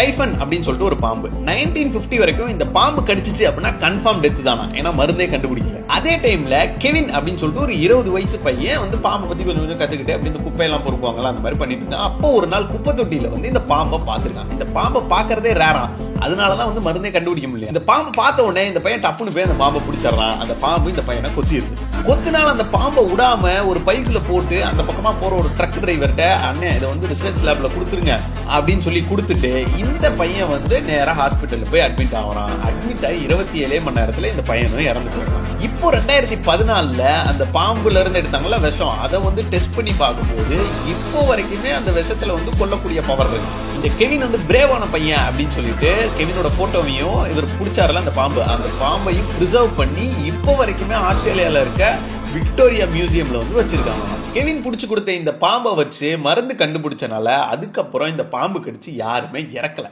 டைஃபன் அப்படின்னு சொல்லிட்டு ஒரு பாம்பு 1950 வரைக்கும் இந்த பாம்பு கடிச்சிச்சு அப்படின்னா கன்ஃபார்ம் டெத் தானா, ஏன்னா மருந்தே கண்டுபிடிக்கல. அதே டைம்ல கெவின் அப்படின்னு சொல்லிட்டு ஒரு 20 வயசு பையன் வந்து பாம்பை பத்தி கொஞ்சம் கொஞ்சம் கத்துக்கிட்டு அப்படி இந்த குப்பையெல்லாம் பொறுப்பாங்களா அந்த மாதிரி பண்ணிட்டு இருக்கான். அப்போ ஒரு நாள் குப்பை தொட்டியில வந்து இந்த பாம்பை பார்த்திருக்கான். இந்த பாம்பை பார்க்கறதே ரேரா, அதனாலதான் வந்து மருந்தே கண்டுபிடிக்க முடியல. இந்த பாம்பை பார்த்த உடனே இந்த பையன் டப்புன்னு போய் அந்த பாம்பை பிடிச்சிடறான். அந்த பாம்பு இந்த பையனை கொத்திடுது. கொத்தினால அந்த பாம்பை விடாம ஒரு பைக்குல போட்டு அந்த பக்கமா போற ஒரு ட்ரக் டிரைவர்கிட்ட, அண்ணன் இதை வந்து ரிசர்ச் லேப்ல கொடுத்துருங்க அப்படின்னு சொல்லி கொடுத்துட்டு இந்த பையன் வந்து நேரா ஹாஸ்பிட்டல்ல போய் அட்மிட் ஆகிறான். அட்மிட் ஆகி 27 மணி நேரத்துல இந்த பையனும் இறந்து போயிடுறான். இப்போ 2014 அந்த பாம்புல இருந்து எடுத்தாங்கல்ல விஷம், அதை வந்து டெஸ்ட் பண்ணி பார்க்கும்போது இப்போ வரைக்குமே அந்த விஷத்துல வந்து கொல்லக்கூடிய பவர் இருக்கு. இந்த கெவின் வந்து பிரேவான பையன் அப்படின்னு சொல்லிட்டு கெவினோட போட்டோவையும் இவர் பிடிச்சாருல அந்த பாம்பையும் பிரிசர்வ் பண்ணி இப்போ வரைக்குமே ஆஸ்திரேலியால இருக்க விக்டோரியா மியூசியம்ல வந்து வச்சிருக்காங்க. கெவின் புடிச்சு கொடுத்த இந்த பாம்பை வச்சு மருந்து கண்டுபிடிச்சனால அதுக்கப்புறம் இந்த பாம்பு கடிச்சு யாருமே இறக்கல.